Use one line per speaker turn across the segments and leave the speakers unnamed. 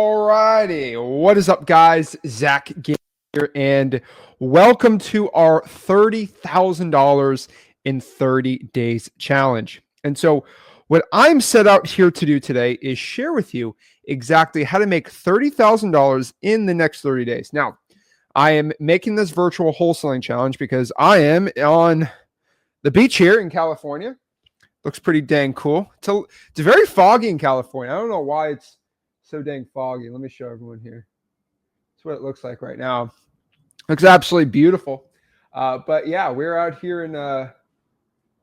Alrighty, what is up, guys? Zach here, and welcome to our $30,000 in 30 days challenge. And so, what I'm set out here to do today is share with you exactly how to make $30,000 in the next 30 days. Now, I am making this virtual wholesaling challenge because I am on the beach here in California. Looks pretty dang cool. It's very foggy in California. I don't know why it's so dang foggy. Let me show everyone here. That's what it looks like right now. Looks absolutely beautiful. But yeah, we're out here in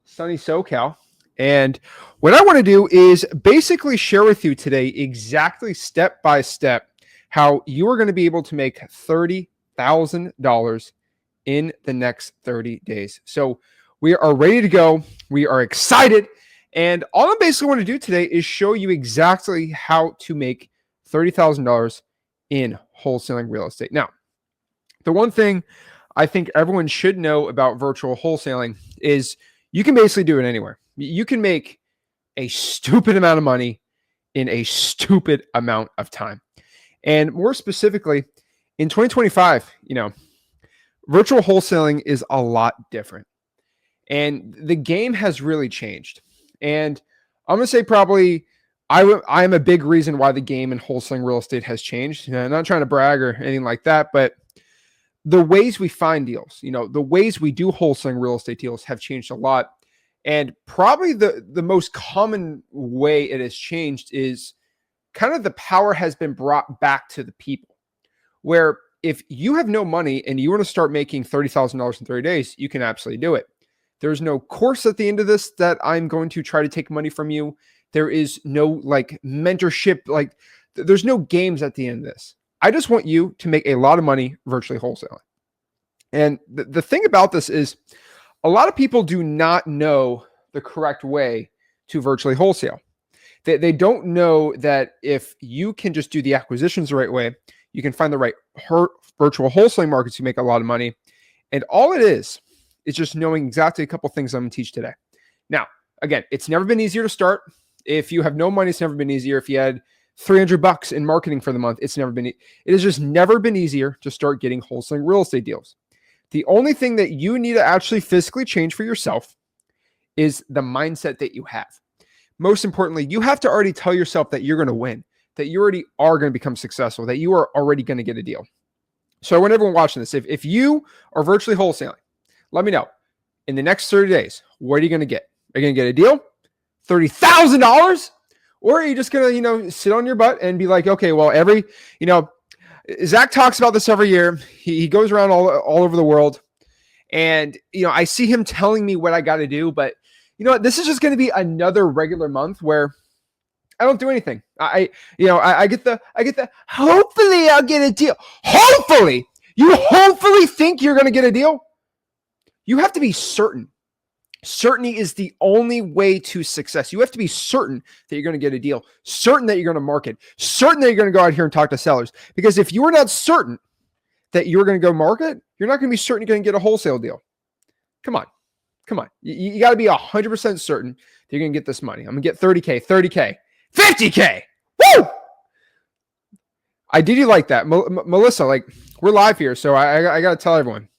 sunny SoCal. And what I want to do is basically share with you today exactly step by step how you are going to be able to make $30,000 in the next 30 days. So we are ready to go. We are excited. And all I basically want to do today is show you exactly how to make $30,000 in wholesaling real estate. Now, the one thing I think everyone should know about virtual wholesaling is you can basically do it anywhere. You can make a stupid amount of money in a stupid amount of time. And more specifically, in 2025, virtual wholesaling is a lot different. And the game has really changed. And I'm going to say probably I am a big reason why the game in wholesaling real estate has changed. I'm not trying to brag or anything like that, but the ways we find deals, the ways we do wholesaling real estate deals have changed a lot. And probably the most common way it has changed is kind of the power has been brought back to the people, where if you have no money and you want to start making $30,000 in 30 days, you can absolutely do it. There's no course at the end of this that I'm going to try to take money from you. There is no mentorship, there's no games at the end of this. I just want you to make a lot of money virtually wholesaling. And the thing about this is a lot of people do not know the correct way to virtually wholesale. They don't know that if you can just do the acquisitions the right way, you can find the right virtual wholesaling markets to make a lot of money. And all it is just knowing exactly a couple things I'm going to teach today. Now, again, it's never been easier to start. If you have no money, it's never been easier. If you had $300 in marketing for the month, it has just never been easier to start getting wholesaling real estate deals. The only thing that you need to actually physically change for yourself is the mindset that you have. Most importantly, you have to already tell yourself that you're going to win, that you already are going to become successful, that you are already going to get a deal. So I want everyone watching this, if you are virtually wholesaling, let me know in the next 30 days, what are you going to get? Are you going to get a deal? $30,000? Or are you just going to, sit on your butt and be like, okay, well, Zach talks about this every year. He goes around all over the world. And, I see him telling me what I got to do. But, this is just going to be another regular month where I don't do anything. I get the, hopefully I'll get a deal. Hopefully. You hopefully think you're going to get a deal? You have to be certain. Certainty is the only way to success. You have to be certain that you're going to get a deal, certain that you're going to market, certain that you're going to go out here and talk to sellers. Because if you are not certain that you're going to go market, you're not going to be certain you're going to get a wholesale deal. Come on. You got to be 100% certain that you're going to get this money. I'm going to get 30K, 30K, 50K. Woo! I did you like that. Melissa, we're live here. So I got to tell everyone,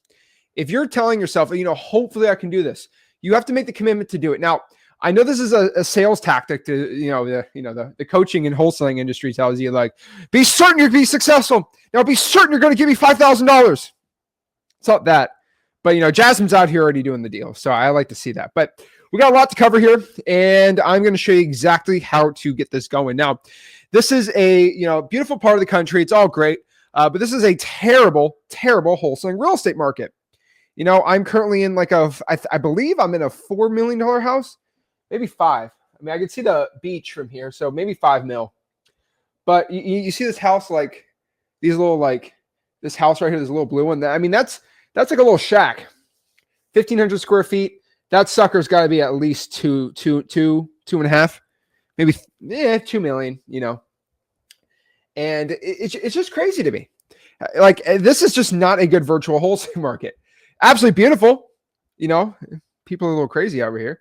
if you're telling yourself, hopefully I can do this, you have to make the commitment to do it. Now, I know this is a sales tactic to, the coaching and wholesaling industry tells you be certain you're going to be successful. Now be certain you're going to give me $5,000. It's not that, but Jasmine's out here already doing the deal. So I like to see that, but we got a lot to cover here and I'm going to show you exactly how to get this going. Now, this is a, beautiful part of the country. It's all great. But this is a terrible, terrible wholesaling real estate market. I'm currently in I believe I'm in a $4 million house, maybe 5. I mean, I can see the beach from here, so maybe 5 mil. But you see this house, these little, this house right here, this little blue one. I mean, that's like a little shack, 1,500 square feet. That sucker's got to be at least two and a half, maybe 2 million. And it's just crazy to me. This is just not a good virtual wholesale market. Absolutely beautiful. People are a little crazy over here.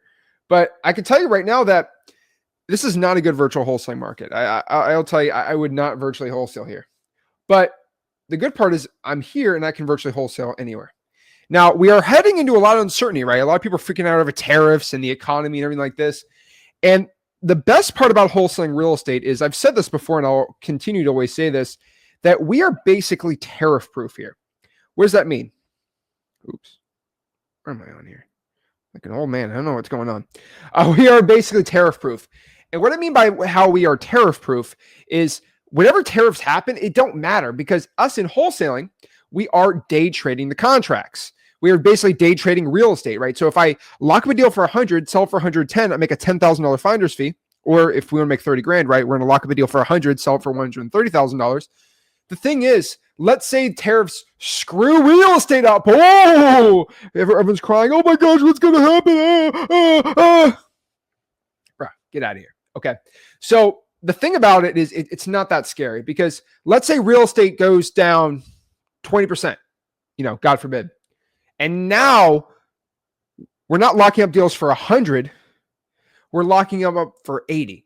But I can tell you right now that this is not a good virtual wholesaling market. I'll tell you, I would not virtually wholesale here. But the good part is I'm here and I can virtually wholesale anywhere. Now, we are heading into a lot of uncertainty, right? A lot of people are freaking out over tariffs and the economy and everything like this. And the best part about wholesaling real estate is, I've said this before and I'll continue to always say this, that we are basically tariff proof here. What does that mean? Oops. Where am I on here? Like an old man. I don't know what's going on. We are basically tariff proof. And what I mean by how we are tariff proof is whenever tariffs happen, it don't matter, because us in wholesaling, we are day trading the contracts. We are basically day trading real estate, right? So if I lock up a deal for 100, sell it for 110, I make a $10,000 finder's fee. Or if we want to make 30 grand, right? We're going to lock up a deal for 100, sell it for $130,000. The thing is, let's say tariffs screw real estate up. Oh, everyone's crying. Oh my gosh, what's going to happen? Bro, get out of here. Okay. So the thing about it is it's not that scary, because let's say real estate goes down 20%, God forbid. And now we're not locking up deals for 100. We're locking them up for 80.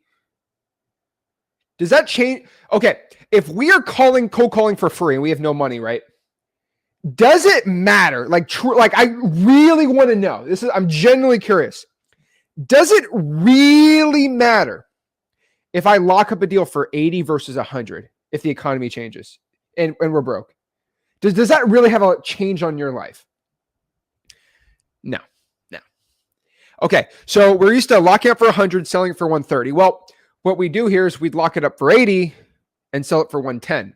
Does that change? Okay. If we are cold calling for free and we have no money, right? Does it matter? Like I really want to know. I'm genuinely curious. Does it really matter if I lock up a deal for 80 versus 100 if the economy changes and we're broke? Does that really have a change on your life? No. Okay, so we're used to locking up for 100, selling it for 130. Well, what we do here is we'd lock it up for 80 and sell it for 110.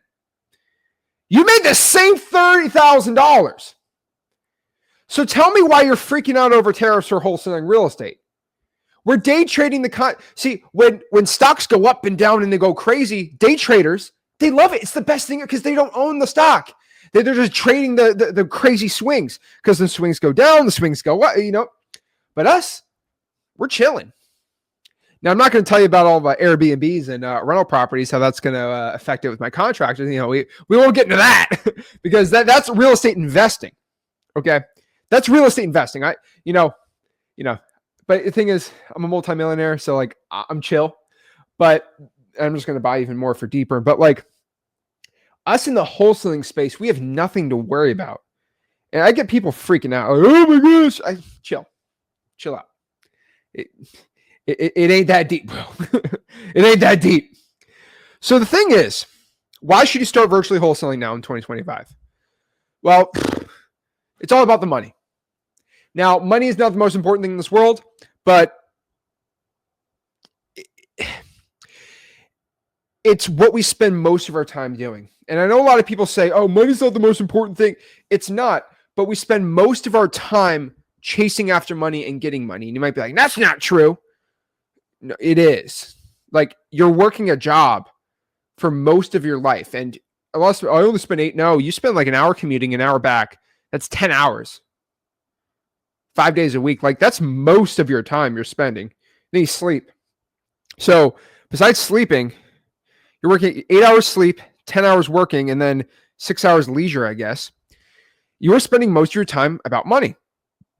You made the same $30,000. So tell me why you're freaking out over tariffs for wholesaling real estate. We're day trading see, when stocks go up and down and they go crazy, day traders, they love it. It's the best thing because they don't own the stock. They're just trading the crazy swings, because the swings go down, the swings go up, But us, we're chilling. Now, I'm not going to tell you about all the Airbnbs and rental properties, how that's going to affect it with my contractors. We won't get into that because that's real estate investing. Okay, that's real estate investing. But the thing is, I'm a multimillionaire, so like I'm chill. But I'm just going to buy even more for deeper. But like us in the wholesaling space, we have nothing to worry about. And I get people freaking out. Like, oh my gosh, chill out. It ain't that deep, bro. It ain't that deep. So the thing is, why should you start virtually wholesaling now in 2025? Well, it's all about the money. Now, money is not the most important thing in this world, but it's what we spend most of our time doing. And I know a lot of people say, oh, money's not the most important thing. It's not, but we spend most of our time chasing after money and getting money. And you might be like, that's not true. No, it is. Like, you're working a job for most of your life. And I only spend 8. No, you spend like an hour commuting, an hour back. That's 10 hours. 5 days a week. Like, that's most of your time you're spending. Then you sleep. So besides sleeping, you're working 8 hours sleep, 10 hours working, and then 6 hours leisure, I guess. You're spending most of your time about money.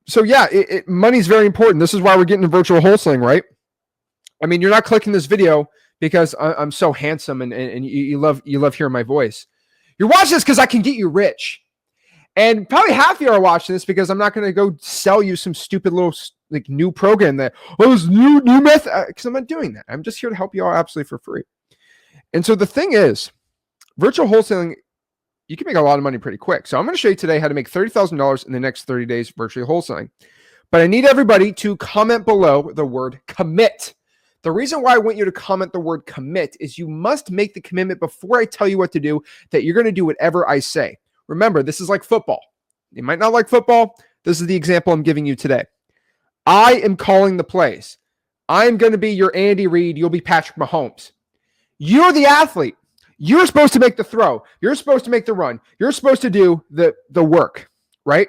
So yeah, money's very important. This is why we're getting into virtual wholesaling, right? I mean, you're not clicking this video because I'm so handsome and you love hearing my voice. You're watching this because I can get you rich. And probably half of you are watching this because I'm not going to go sell you some stupid little like new program that, this new method, because I'm not doing that. I'm just here to help you all absolutely for free. And so the thing is, virtual wholesaling, you can make a lot of money pretty quick. So I'm going to show you today how to make $30,000 in the next 30 days virtually wholesaling. But I need everybody to comment below the word commit. The reason why I want you to comment the word commit is you must make the commitment before I tell you what to do, that you're going to do whatever I say. Remember, this is like football. You might not like football. This is the example I'm giving you today. I am calling the plays. I'm going to be your Andy Reid. You'll be Patrick Mahomes. You're the athlete. You're supposed to make the throw. You're supposed to make the run. You're supposed to do the work, right?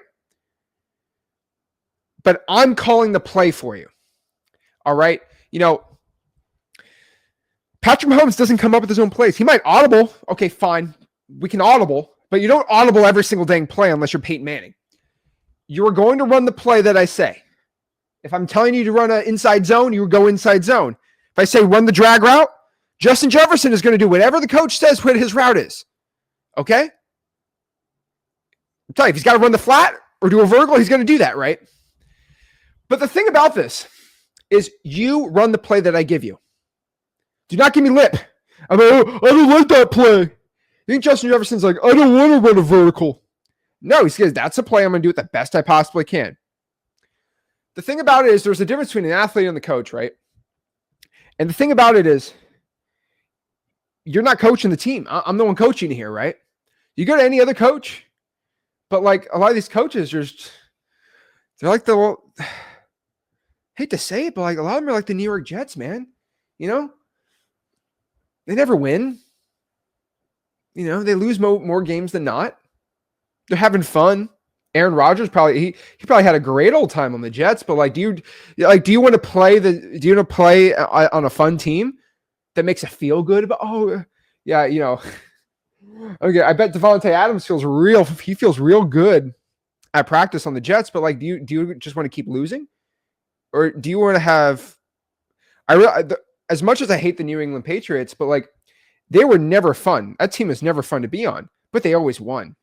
But I'm calling the play for you. All right? Patrick Mahomes doesn't come up with his own plays. He might audible. Okay, fine. We can audible. But you don't audible every single dang play unless you're Peyton Manning. You're going to run the play that I say. If I'm telling you to run an inside zone, you go inside zone. If I say run the drag route, Justin Jefferson is going to do whatever the coach says what his route is. Okay? I'm telling you, if he's got to run the flat or do a vertical, he's going to do that, right? But the thing about this is you run the play that I give you. Do not give me lip. I'm like, oh, I don't like that play. You think Justin Jefferson's like, I don't want to run a vertical. No, he says, that's a play. I'm going to do it the best I possibly can. The thing about it is there's a difference between an athlete and the coach, right? And the thing about it is you're not coaching the team. I'm the one coaching here, right? You go to any other coach, but like a lot of these coaches, they're like hate to say it, but like a lot of them are like the New York Jets, man. You know, they never win. You know, they lose more games than not. They're having fun. Aaron Rodgers probably he probably had a great old time on the Jets, but like, do you want to play on a fun team that makes it feel good about? Oh, yeah, you know. Okay, I bet Devontae Adams feels real good at practice on the Jets, but like, do you just want to keep losing, or do you want to have? As much as I hate the New England Patriots, but like, they were never fun. That team is never fun to be on, but they always won.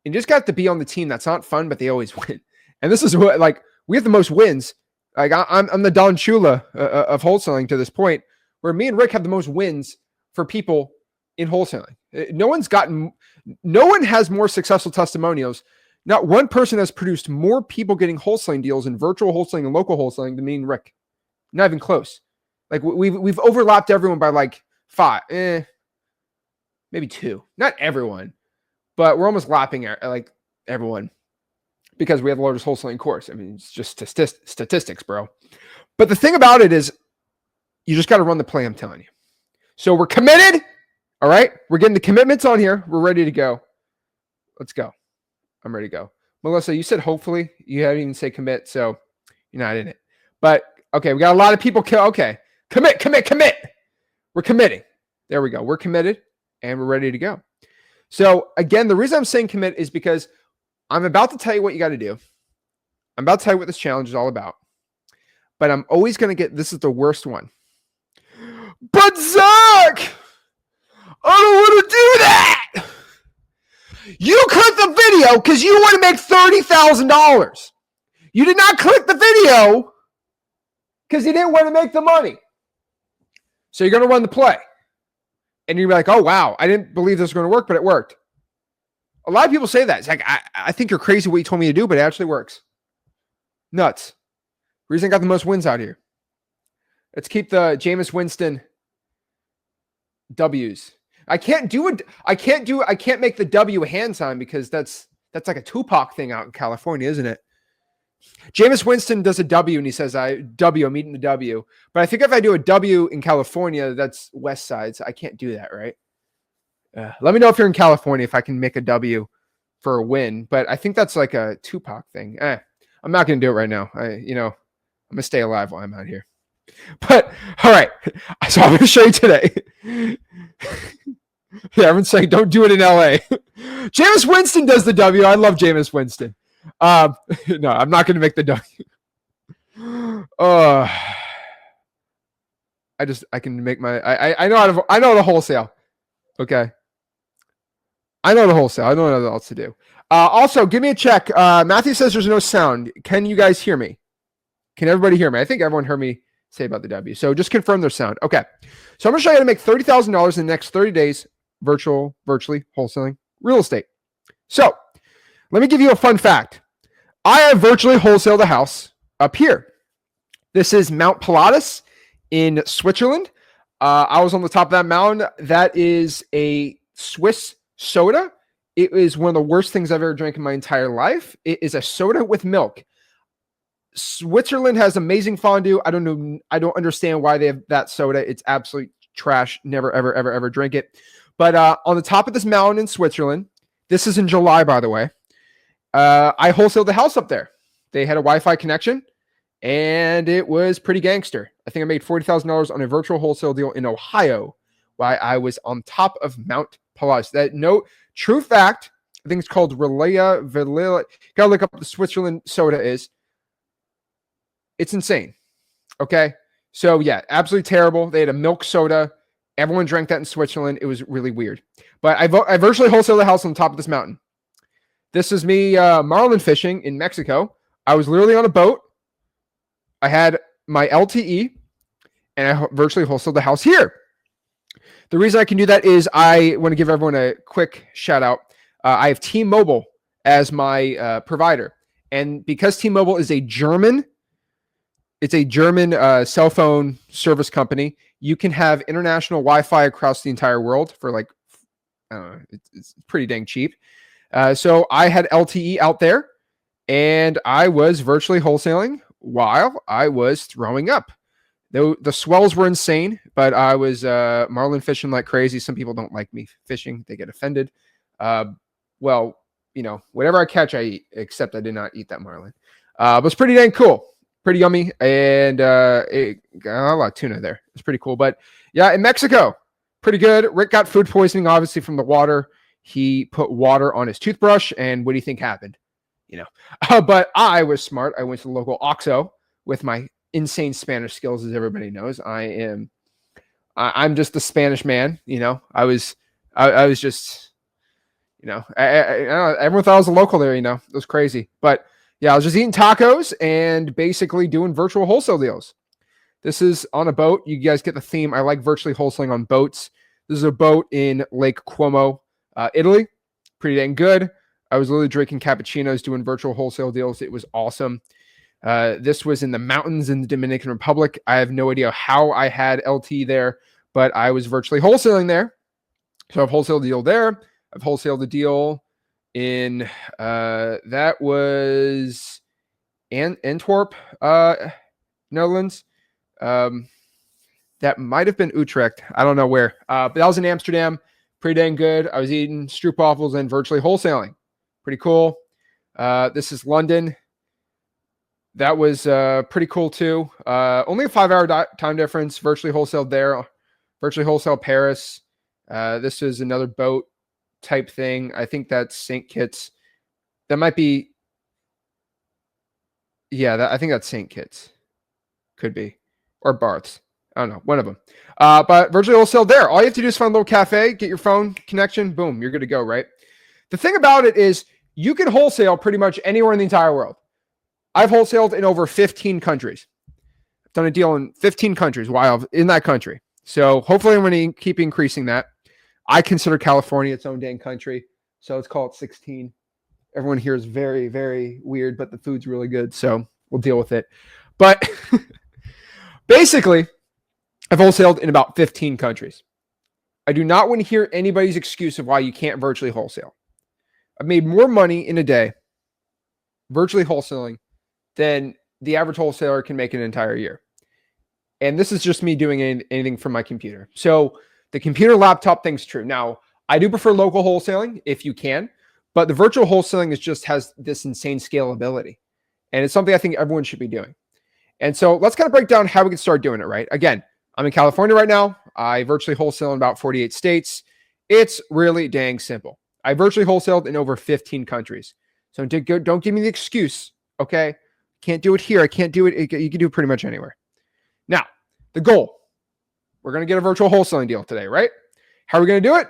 And you just got to be on the team that's not fun, but they always win. And this is what, like, we have the most wins. Like, I'm the Don Shula of wholesaling to this point, where me and Rick have the most wins for people in wholesaling. No one has more successful testimonials. Not one person has produced more people getting wholesaling deals in virtual wholesaling and local wholesaling than me and Rick. Not even close. Like, we've overlapped everyone by like 5, maybe 2. Not everyone. But we're almost lapping like everyone because we have the largest wholesaling course. I mean, it's just statistics, bro. But the thing about it is you just got to run the play, I'm telling you. So we're committed. All right. We're getting the commitments on here. We're ready to go. Let's go. I'm ready to go. Melissa, you said hopefully. You haven't even say commit, so you're not in it. But, okay, we got a lot of people. Okay. Commit. We're committing. There we go. We're committed, and we're ready to go. So again, the reason I'm saying commit is because I'm about to tell you what you got to do. I'm about to tell you what this challenge is all about. But I'm always going to this is the worst one. But Zach, I don't want to do that. You clicked the video because you want to make $30,000. You did not click the video because you didn't want to make the money. So you're going to run the play. And you're like, oh, wow, I didn't believe this was going to work, but it worked. A lot of people say that. It's like, I think you're crazy what you told me to do, but it actually works. Nuts. Reason I got the most wins out here. Let's keep the Jameis Winston W's. I can't make the W a hand sign because that's like a Tupac thing out in California, isn't it? Jameis Winston does a W and he says, I'm eating the W. But I think if I do a W in California, that's West Side. So I can't do that, right? Let me know if you're in California, if I can make a W for a win. But I think that's like a Tupac thing. I'm not going to do it right now. I'm going to stay alive while I'm out here. But, all right. So I'm going to show you today. Yeah, everyone's saying don't do it in LA. Jameis Winston does the W. I love Jameis Winston. No, I'm not going to make the W. I can make my, I know the wholesale. Okay. I know the wholesale. I don't know what else to do. Also, give me a check. Matthew says there's no sound. Can you guys hear me? Can everybody hear me? I think everyone heard me say about the W. So just confirm their sound. Okay. So I'm going to show you how to make $30,000 in the next 30 days, virtually wholesaling real estate. So let me give you a fun fact. I have virtually wholesaled a house up here. This is Mount Pilatus in Switzerland. I was on the top of that mountain. That is a Swiss soda. It is one of the worst things I've ever drank in my entire life. It is a soda with milk. Switzerland has amazing fondue. I don't know. I don't understand why they have that soda. It's absolute trash. Never, ever, ever, ever drink it. But on the top of this mountain in Switzerland, this is in July, by the way, I wholesaled the house up there. They had a Wi-Fi connection, and it was pretty gangster. I think I made $40,000 on a virtual wholesale deal in Ohio while I was on top of Mount Pilatus. That true fact. I think it's called Relea Velila. Gotta look up what the Switzerland soda is. It's insane. Okay. So yeah, absolutely terrible. They had a milk soda. Everyone drank that in Switzerland. It was really weird. But I virtually wholesaled the house on top of this mountain. This is me marlin fishing in Mexico. I was literally on a boat. I had my LTE, and I virtually wholesaled the house here. The reason I can do that is I want to give everyone a quick shout out. I have T-Mobile as my provider. And because T-Mobile is a German cell phone service company, you can have international Wi-Fi across the entire world for like, I don't know, it's pretty dang cheap. So I had LTE out there, and I was virtually wholesaling while I was throwing up. The swells were insane, but I was marlin fishing like crazy. Some people don't like me fishing. They get offended. Well, whatever I catch, I eat, except I did not eat that marlin. But it's pretty dang cool. Pretty yummy. And it got a lot of tuna there. It's pretty cool. But yeah, in Mexico, pretty good. Rick got food poisoning, obviously, from the water. He put water on his toothbrush, and what do you think happened? But I was smart. I went to the local OXXO with my insane Spanish skills, as everybody knows. I'm just the Spanish man. I was just, everyone thought I was a local there. It was crazy. But yeah, I was just eating tacos and basically doing virtual wholesale deals. This is on a boat. You guys get the theme. I like virtually wholesaling on boats. This is a boat in Lake Como, Italy. Pretty dang good. I was literally drinking cappuccinos, doing virtual wholesale deals. It was awesome. This was in the mountains in the Dominican Republic. I have no idea how I had LT there, but I was virtually wholesaling there. So I've wholesaled a deal there. I've wholesaled a deal in, that was Antwerp, Netherlands. That might have been Utrecht. I don't know where. But that was in Amsterdam. Pretty dang good. I was eating stroopwafels and virtually wholesaling. Pretty cool. This is London. That was pretty cool too. Only a 5-hour time difference. Virtually wholesaled there. Virtually wholesale Paris. This is another boat type thing. I think that's St. Kitts. That might be. Yeah, I think that's St. Kitts. Could be. Or Barths. I don't know. One of them. But virtually wholesale there. All you have to do is find a little cafe, get your phone connection. Boom. You're good to go, right? The thing about it is you can wholesale pretty much anywhere in the entire world. I've wholesaled in over 15 countries. I've done a deal in 15 countries while in that country. So hopefully I'm going to keep increasing that. I consider California its own dang country. So let's call it 16. Everyone here is very, very weird, but the food's really good. So we'll deal with it. But basically, I've wholesaled in about 15 countries. I do not want to hear anybody's excuse of why you can't virtually wholesale. I've made more money in a day virtually wholesaling than the average wholesaler can make an entire year. And this is just me doing anything from my computer. So the computer laptop thing's true. Now, I do prefer local wholesaling if you can, but the virtual wholesaling has this insane scalability. And it's something I think everyone should be doing. And so let's kind of break down how we can start doing it, right? Again, I'm in California right now. I virtually wholesale in about 48 states. It's really dang simple. I virtually wholesaled in over 15 countries. So don't give me the excuse, okay? Can't do it here. I can't do it. You can do it pretty much anywhere. Now, the goal. We're going to get a virtual wholesaling deal today, right? How are we going to do it?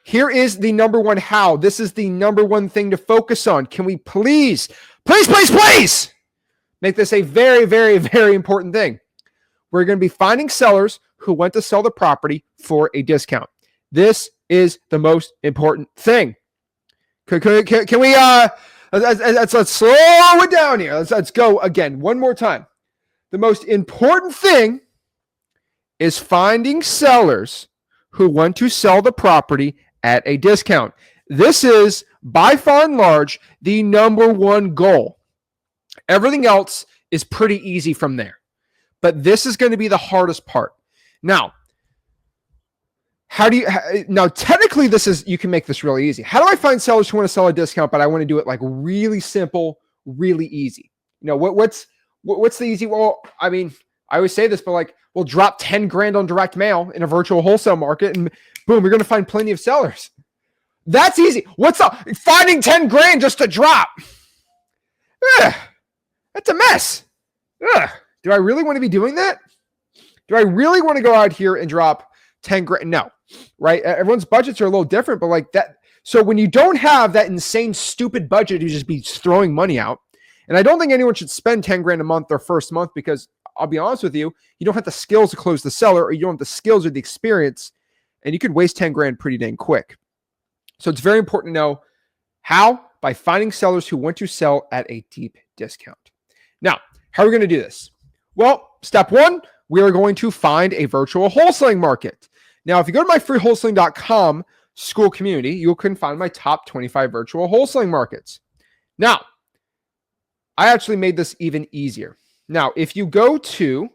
Here is the number one how. This is the number one thing to focus on. Can we please make this a very, very, very important thing? We're going to be finding sellers who want to sell the property for a discount. This is the most important thing. Can we let's slow it down here. Let's go again one more time. The most important thing is finding sellers who want to sell the property at a discount. This is by far and large the number one goal. Everything else is pretty easy from there. But this is going to be the hardest part. Now, technically you can make this really easy. How do I find sellers who want to sell a discount, but I want to do it like really simple, really easy? What's the easy? Well, I mean, I always say this, but we'll drop 10 grand on direct mail in a virtual wholesale market and boom, you're going to find plenty of sellers. That's easy. What's up? Finding 10 grand just to drop. That's a mess. Do I really want to be doing that? Do I really want to go out here and drop 10 grand? No, right? Everyone's budgets are a little different, but like that. So when you don't have that insane, stupid budget, you just be throwing money out. And I don't think anyone should spend 10 grand a month their first month, because I'll be honest with you, you don't have the skills to close the seller, or you don't have the skills or the experience, and you could waste 10 grand pretty dang quick. So it's very important to know how. By finding sellers who want to sell at a deep discount. Now, how are we going to do this? Well, step one, we are going to find a virtual wholesaling market. Now, if you go to my freewholesaling.com school community, you can find my top 25 virtual wholesaling markets. Now, I actually made this even easier. Now, if you go to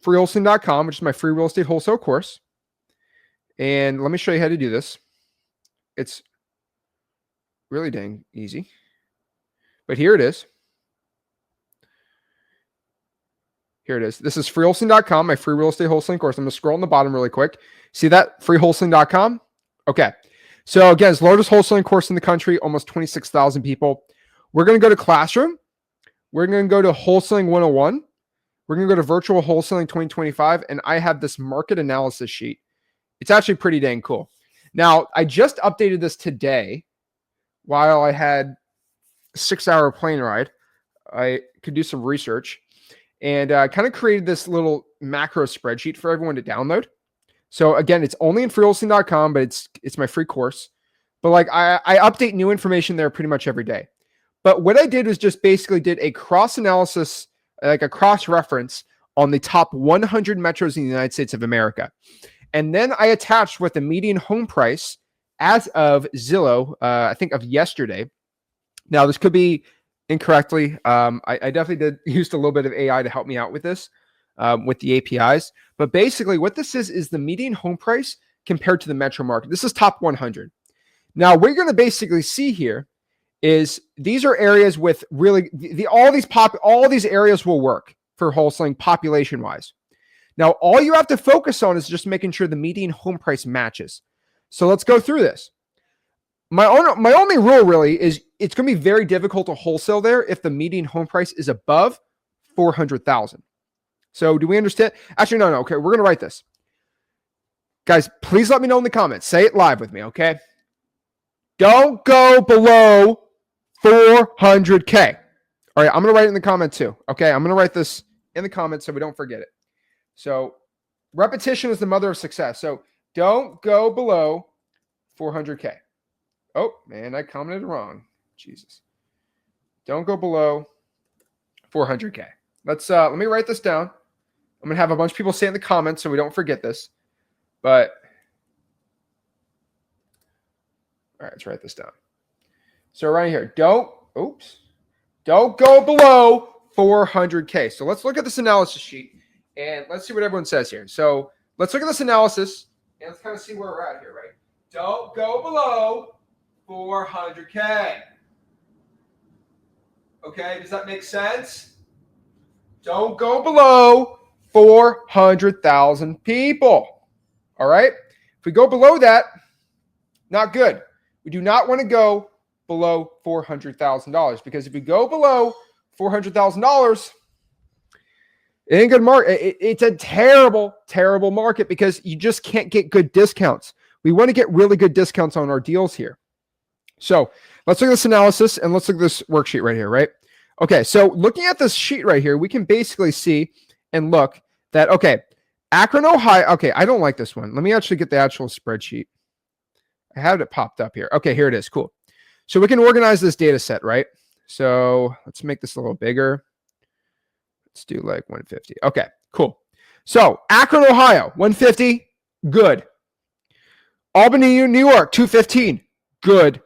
freewholesaling.com, which is my free real estate wholesale course, and let me show you how to do this. It's really dang easy. But here it is. Here it is. This is freewholesaling.com, my free real estate wholesaling course. I'm going to scroll on the bottom really quick. See that? freewholesaling.com. Okay. So again, it's the largest wholesaling course in the country, almost 26,000 people. We're going to go to Classroom. We're going to go to Wholesaling 101. We're going to go to Virtual Wholesaling 2025. And I have this market analysis sheet. It's actually pretty dang cool. Now, I just updated this today. While I had a 6-hour plane ride, I could do some research, and I kind of created this little macro spreadsheet for everyone to download. So again, it's only in freewholesaling.com, but it's my free course. But like I update new information there pretty much every day. But what I did was just basically did a cross analysis, like a cross reference on the top 100 metros in the United States of America. And then I attached what the median home price as of Zillow, I think of yesterday. Now, this could be incorrectly. I definitely used a little bit of AI to help me out with this, with the APIs. But basically what this is the median home price compared to the metro market. This is top 100. Now, what you're going to basically see here is these are areas with really, all these areas will work for wholesaling population-wise. Now, all you have to focus on is just making sure the median home price matches. So let's go through this. My only rule really is it's going to be very difficult to wholesale there if the median home price is above 400,000. So do we understand? Actually, no. Okay, we're going to write this. Guys, please let me know in the comments. Say it live with me, okay? Don't go below 400K. All right, I'm going to write it in the comment too. Okay, I'm going to write this in the comments so we don't forget it. So repetition is the mother of success. So don't go below 400K. Oh, man, I commented wrong. Jesus. Don't go below 400K. Let me write this down. I'm going to have a bunch of people say it in the comments so we don't forget this. But, all right, let's write this down. So right here, don't go below 400K. So let's look at this analysis sheet and let's see what everyone says here. So let's look at this analysis and let's kind of see where we're at here, right? Don't go below 400K. Okay, does that make sense? Don't go below 400,000 people. All right? If we go below that, not good. We do not want to go below $400,000 because if we go below $400,000, it ain't good market. It's a terrible, terrible market because you just can't get good discounts. We want to get really good discounts on our deals here. So let's look at this analysis and let's look at this worksheet right here, right? Okay, so looking at this sheet right here, we can basically see and look that, okay, Akron, Ohio. Okay, I don't like this one. Let me actually get the actual spreadsheet. I had it popped up here. Okay, here it is. Cool. So we can organize this data set, right? So let's make this a little bigger. Let's do like 150. Okay, cool. So Akron, Ohio, 150, good. Albany, New York, 215, good.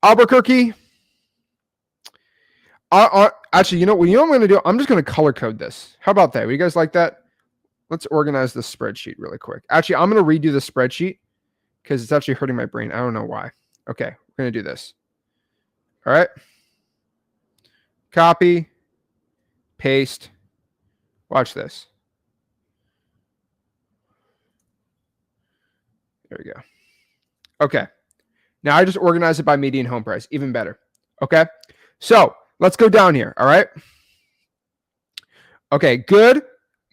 Albuquerque. Actually, you know what I'm going to do? I'm just going to color code this. How about that? Would you guys like that? Let's organize this spreadsheet really quick. Actually, I'm going to redo the spreadsheet because it's actually hurting my brain. I don't know why. Okay, we're going to do this. All right. Copy, paste. Watch this. There we go. Okay. Now I just organize it by median home price. Even better. Okay. So let's go down here. All right. Okay. Good.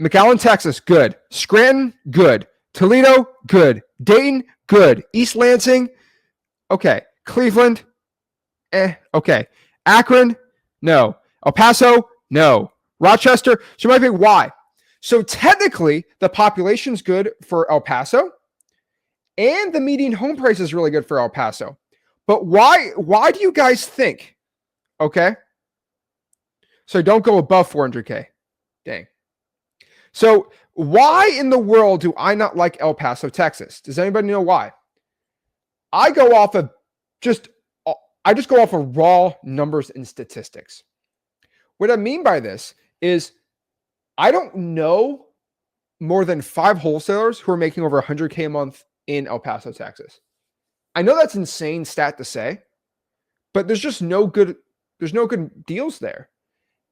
McAllen, Texas, good. Scranton, good. Toledo, good. Dayton, good. East Lansing, okay. Cleveland, okay. Akron, no. El Paso, no. Rochester, so you might think, why? So technically, the population's good for El Paso, and the median home price is really good for El Paso. But why do you guys think? Okay. So don't go above 400K. Dang. So why in the world do I not like El Paso, Texas? Does anybody know why? I just go off of raw numbers and statistics. What I mean by this is I don't know more than 5 wholesalers who are making over 100K a month in El Paso, Texas. I know that's insane stat to say, but there's no good deals there.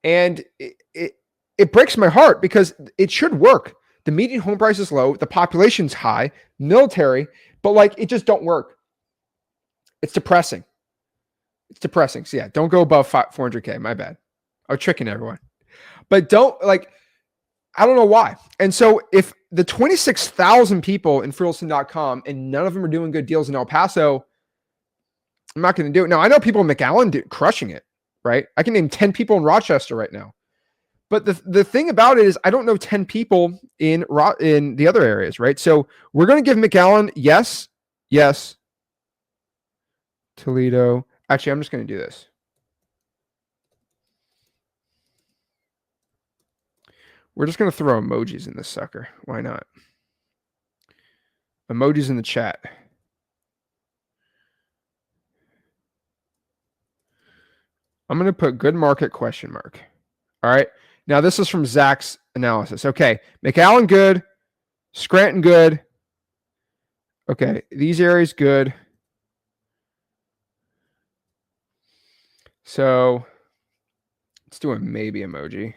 And it breaks my heart because it should work. The median home price is low, the population's high, military, but like it just don't work. It's depressing. So yeah, don't go above 400K. My bad. I'm tricking everyone. But I don't know why. And so if the 26,000 people in Wholesaling.com and none of them are doing good deals in El Paso, I'm not going to do it. Now, I know people in McAllen crushing it, right? I can name 10 people in Rochester right now. But the thing about it is I don't know 10 people in the other areas, right? So we're going to give McAllen, yes. Toledo. Actually, I'm just going to do this. We're just going to throw emojis in this sucker. Why not? Emojis in the chat. I'm going to put good market ? All right. Now, this is from Zach's analysis. Okay. McAllen, good. Scranton, good. Okay. These areas, good. So let's do a maybe emoji.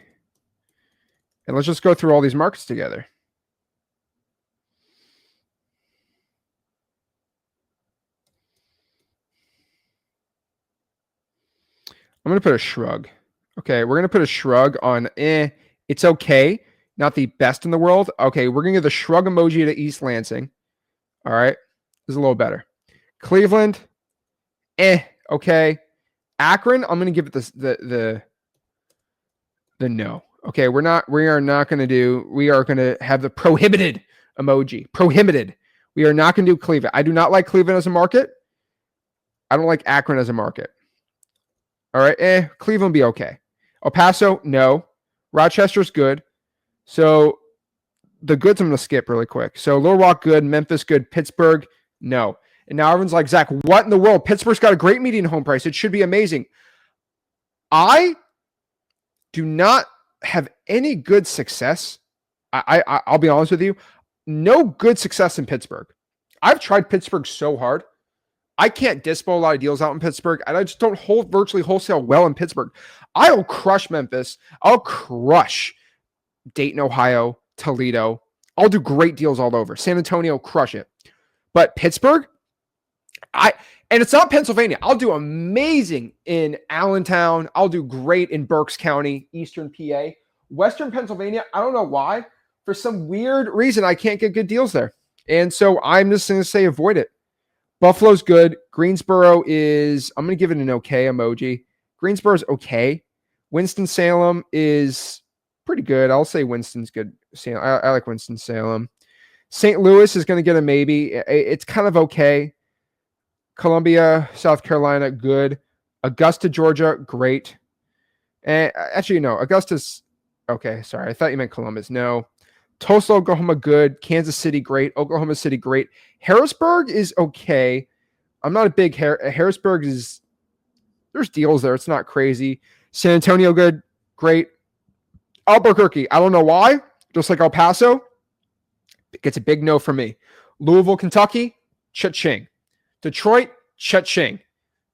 And let's just go through all these markets together. I'm going to put a shrug. Okay, we're going to put a shrug on it's okay. Not the best in the world. Okay, we're going to give the shrug emoji to East Lansing. All right, this is a little better. Cleveland, okay. Akron, I'm going to give it the no. Okay, we are going to have the prohibited emoji. Prohibited. We are not going to do Cleveland. I do not like Cleveland as a market. I don't like Akron as a market. All right, Cleveland be okay. El Paso, no. Rochester's good. So the goods I'm going to skip really quick. So Little Rock, good. Memphis, good. Pittsburgh, no. And now everyone's like, Zach, what in the world? Pittsburgh's got a great median home price. It should be amazing. I do not have any good success. I'll be honest with you. No good success in Pittsburgh. I've tried Pittsburgh so hard. I can't dispo a lot of deals out in Pittsburgh, and I just don't virtually wholesale well in Pittsburgh. I'll crush Memphis. I'll crush Dayton, Ohio, Toledo. I'll do great deals all over. San Antonio, crush it. But Pittsburgh, and it's not Pennsylvania. I'll do amazing in Allentown. I'll do great in Berks County, Eastern PA. Western Pennsylvania, I don't know why. For some weird reason, I can't get good deals there. And so I'm just going to say avoid it. Buffalo's good. Greensboro is, I'm going to give it an okay emoji. Greensboro's okay. Winston-Salem is pretty good. I'll say Winston's good. I like Winston-Salem. St. Louis is going to get a maybe. It's kind of okay. Columbia, South Carolina, good. Augusta, Georgia, great. And actually, no. Augusta's okay. Sorry. I thought you meant Columbus. No. Tulsa, Oklahoma, good. Kansas City, great. Oklahoma City, great. Harrisburg is okay. I'm not a big Harrisburg is, there's deals there. It's not crazy. San Antonio, good. Great. Albuquerque, I don't know why. Just like El Paso, it gets a big no from me. Louisville, Kentucky, cha-ching. Detroit, cha-ching.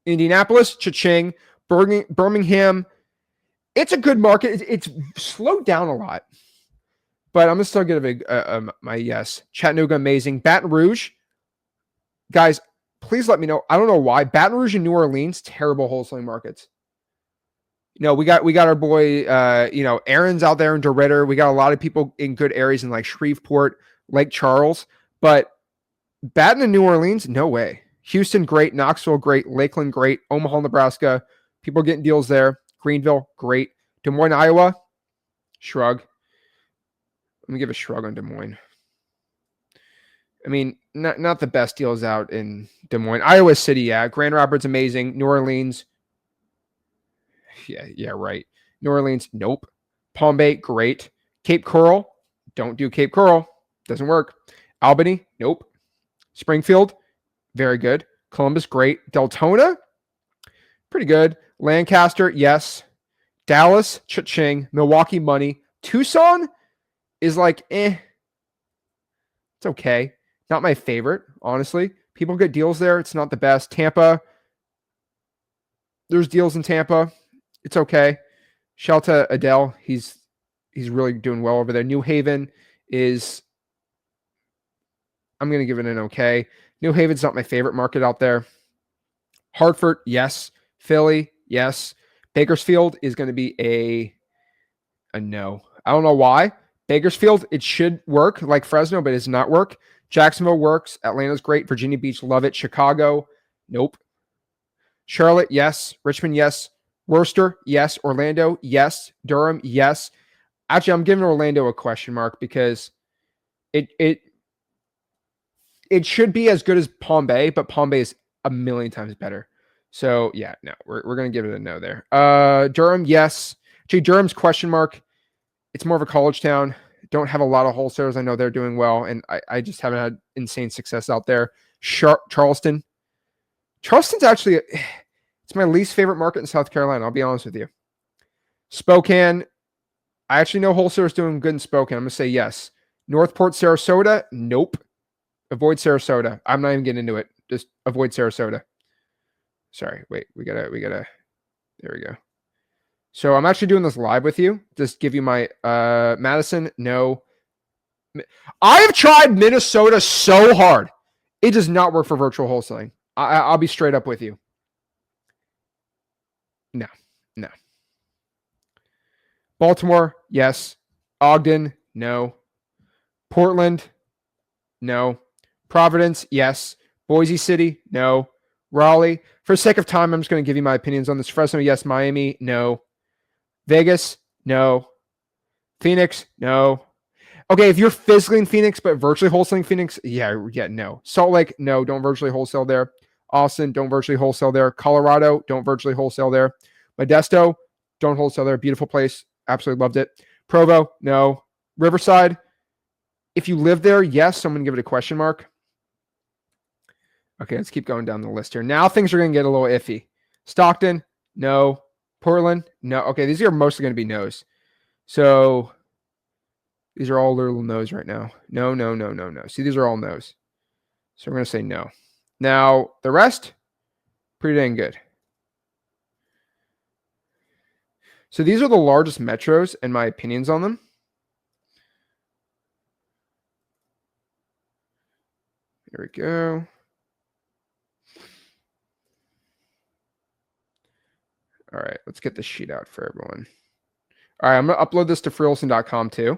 Indianapolis, cha-ching. Birmingham, it's a good market. It's slowed down a lot. But I'm going to still give a my yes. Chattanooga, amazing. Baton Rouge, guys, please let me know. I don't know why. Baton Rouge and New Orleans, terrible wholesaling markets. We got our boy, Aaron's out there in DeRidder. We got a lot of people in good areas in like Shreveport, Lake Charles, but Baton and New Orleans, no way. Houston, great. Knoxville, great. Lakeland, great. Omaha, Nebraska, people getting deals there. Greenville, great. Des Moines, Iowa, shrug. Let me give a shrug on Des Moines. I mean, not the best deals out in Des Moines. Iowa City, yeah. Grand Rapids, amazing. New Orleans, yeah, right. New Orleans, nope. Palm Bay, great. Cape Coral, don't do Cape Coral. Doesn't work. Albany, nope. Springfield, very good. Columbus, great. Deltona, pretty good. Lancaster, yes. Dallas, cha-ching. Milwaukee, money. Tucson is like, It's okay. Not my favorite, honestly. People get deals there. It's not the best. Tampa, there's deals in Tampa. It's okay. Shout out to Adele. He's really doing well over there. New Haven is, I'm going to give it an okay. New Haven's not my favorite market out there. Hartford, yes. Philly, yes. Bakersfield is going to be a no. I don't know why. Bakersfield, it should work like Fresno, but it does not work. Jacksonville works. Atlanta's great. Virginia Beach, love it. Chicago, nope. Charlotte, yes. Richmond, yes. Worcester, yes. Orlando, yes. Durham, yes. Actually, I'm giving Orlando a question mark because it should be as good as Palm Bay, but Palm Bay is a million times better. So yeah, no, we're gonna give it a no there. Durham, yes. Actually, Durham's question mark. It's more of a college town. Don't have a lot of wholesalers. I know they're doing well, and I just haven't had insane success out there. Charleston. Charleston's actually it's my least favorite market in South Carolina. I'll be honest with you. Spokane. I actually know wholesalers doing good in Spokane. I'm gonna say yes. Northport, Sarasota. Nope. Avoid Sarasota. I'm not even getting into it. Just avoid Sarasota. Sorry. Wait. We gotta. There we go. So I'm actually doing this live with you. Just give you my Madison. No. I have tried Minnesota so hard. It does not work for virtual wholesaling. I'll be straight up with you. No. Baltimore, yes. Ogden, no. Portland, no. Providence, yes. Boise City, no. Raleigh, for the sake of time, I'm just going to give you my opinions on this. Fresno, yes. Miami, no. Vegas, no. Phoenix, no. Okay, if you're physically in Phoenix but virtually wholesaling Phoenix, yeah, no. Salt Lake, no, don't virtually wholesale there. Austin, don't virtually wholesale there. Colorado, don't virtually wholesale there. Modesto, don't wholesale there. Beautiful place. Absolutely loved it. Provo, no. Riverside, if you live there, yes. Someone give it a question mark. Okay, let's keep going down the list here. Now things are going to get a little iffy. Stockton, no. Portland, no. Okay, these are mostly going to be no's. So these are all little no's right now. No. See, these are all no's. So we're going to say no. Now, the rest, pretty dang good. So these are the largest metros and my opinions on them. Here we go. All right, let's get the sheet out for everyone. All right, I'm going to upload this to freewholesaling.com too.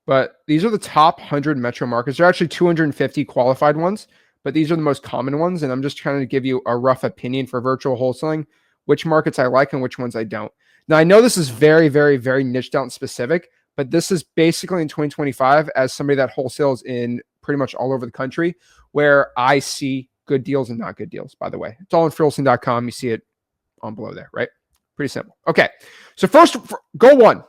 But these are the top 100 metro markets. There are actually 250 qualified ones, but these are the most common ones. And I'm just trying to give you a rough opinion for virtual wholesaling, which markets I like and which ones I don't. Now, I know this is very, very, very niched out and specific, but this is basically in 2025 as somebody that wholesales in pretty much all over the country where I see good deals and not good deals, by the way. It's all on freewholesaling.com. You see it on below there, right? Pretty simple. Okay. So first, goal one.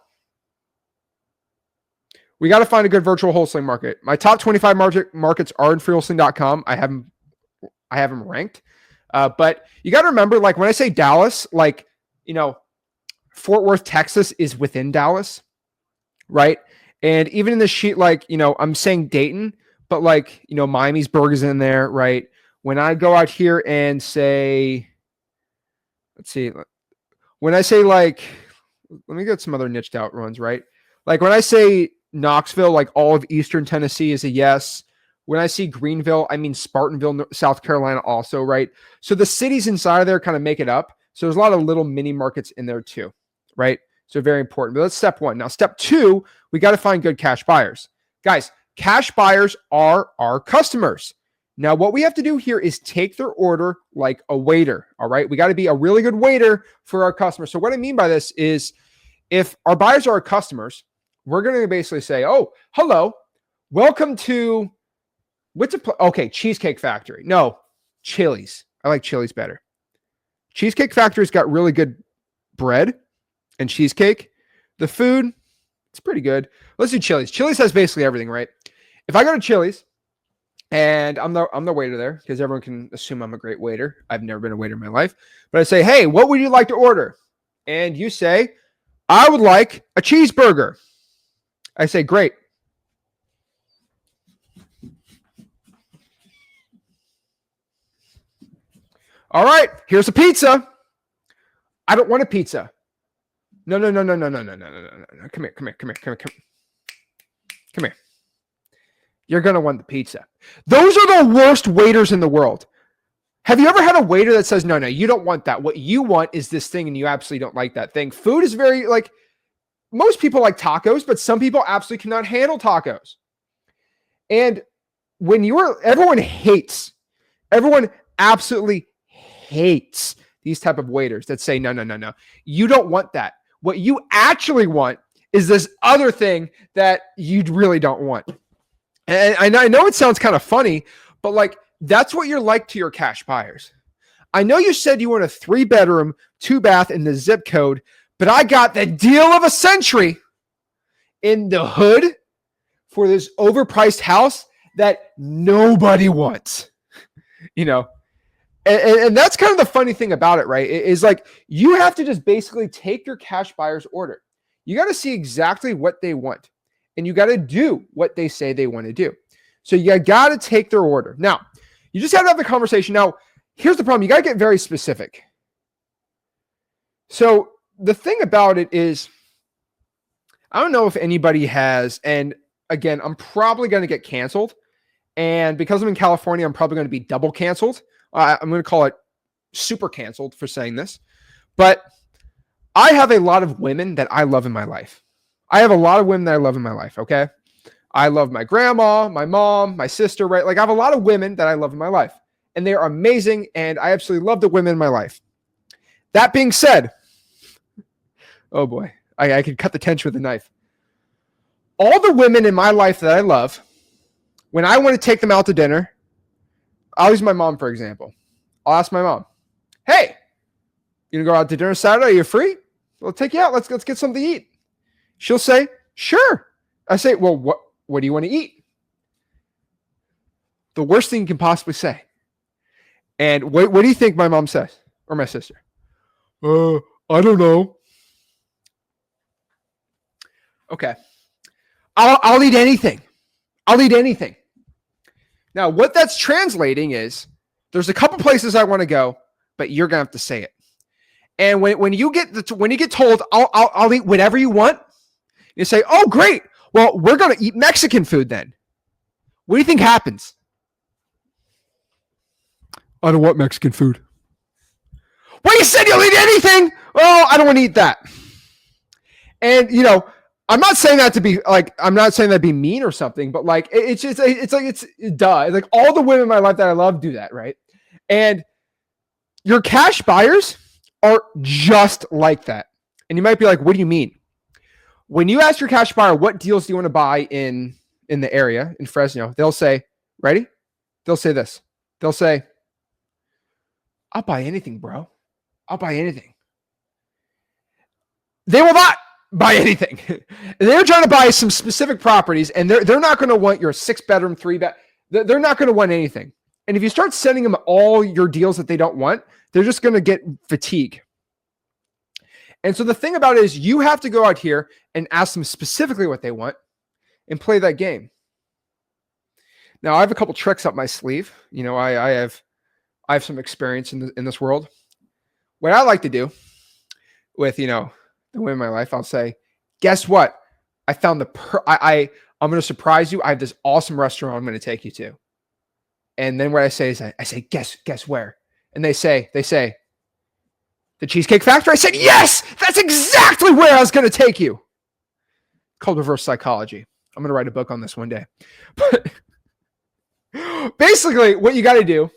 We got to find a good virtual wholesaling market. My top 25 markets are in freewholesaling.com. I have them ranked. But you got to remember, like when I say Dallas, like, Fort Worth, Texas is within Dallas, right? And even in the sheet, like, I'm saying Dayton, but like, Miamisburg is in there, right? When I go out here and say, let's see, when I say like, let me get some other niched out ones, right? Like when I say Knoxville, like all of Eastern Tennessee is a yes. When I see Greenville, I mean Spartanville, South Carolina also, right? So the cities inside of there kind of make it up. So there's a lot of little mini markets in there too, right? So very important. But that's step one. Now, step two, we got to find good cash buyers. Guys, cash buyers are our customers. Now, what we have to do here is take their order like a waiter, all right? We got to be a really good waiter for our customers. So what I mean by this is if our buyers are our customers, we're going to basically say, oh, hello, welcome to, Cheesecake Factory. No, Chili's. I like Chili's better. Cheesecake Factory's got really good bread and cheesecake. The food, it's pretty good. Let's do Chili's. Chili's has basically everything, right? If I go to Chili's and I'm the waiter there, because everyone can assume I'm a great waiter. I've never been a waiter in my life. But I say, hey, what would you like to order? And you say, I would like a cheeseburger. I say, great. All right, here's a pizza. I don't want a pizza. No. Come here. You're going to want the pizza. Those are the worst waiters in the world. Have you ever had a waiter that says, no, you don't want that. What you want is this thing, and you absolutely don't like that thing. Food is very, most people like tacos, but some people absolutely cannot handle tacos. And everyone absolutely hates these type of waiters that say, no. You don't want that. What you actually want is this other thing that you really don't want. And I know it sounds kind of funny, but that's what you're like to your cash buyers. I know you said you want a 3-bedroom, 2-bath in the zip code, but I got the deal of a century in the hood for this overpriced house that nobody wants, And that's kind of the funny thing about it, right? Is you have to just basically take your cash buyer's order. You got to see exactly what they want, and you got to do what they say they want to do. So you got to take their order. Now, you just have to have the conversation. Now, here's the problem. You got to get very specific. So the thing about it is, I don't know if anybody has, and again, I'm probably going to get canceled. And because I'm in California, I'm probably going to be double canceled. I'm going to call it super canceled for saying this. But I have a lot of women that I love in my life. Okay? I love my grandma, my mom, my sister, right? I have a lot of women that I love in my life. And they are amazing, and I absolutely love the women in my life. That being said, oh boy, I could cut the tension with a knife. All the women in my life that I love, when I want to take them out to dinner, I'll use my mom, for example. I'll ask my mom, hey, you gonna go out to dinner Saturday? Are you free? I'll take you out. Let's get something to eat. She'll say, sure. I say, well, what do you want to eat? The worst thing you can possibly say. And what do you think my mom says? Or my sister? I don't know. Okay. I'll eat anything. Now, what that's translating is there's a couple places I want to go, but you're gonna have to say it. And when you get told I'll eat whatever you want, you say, oh great, well we're gonna eat Mexican food then. What do you think happens? I don't want Mexican food. Well, you said you'll eat anything. Oh, I don't want to eat that. And I'm not saying that to be mean or something, but it's duh. All the women in my life that I love do that, right? And your cash buyers are just like that. And you might be like, what do you mean? When you ask your cash buyer, what deals do you want to buy in the area in Fresno? They'll say, ready? They'll say this. They'll say, I'll buy anything, bro. I'll buy anything. They will not buy anything. They're trying to buy some specific properties, and they're not going to want your 6-bedroom, 3-bed. They're not going to want anything. And if you start sending them all your deals that they don't want, they're just going to get fatigue. And so the thing about it is you have to go out here and ask them specifically what they want and play that game. Now, I have a couple tricks up my sleeve. I have some experience in this world. What I like to do with, the women in my life, I'll say, guess what? I found I'm going to surprise you. I have this awesome restaurant I'm going to take you to. And then what I say is I say, guess where? And they say, The Cheesecake Factory? I said, yes, that's exactly where I was going to take you. Called reverse psychology. I'm going to write a book on this one day. But basically, what you got to do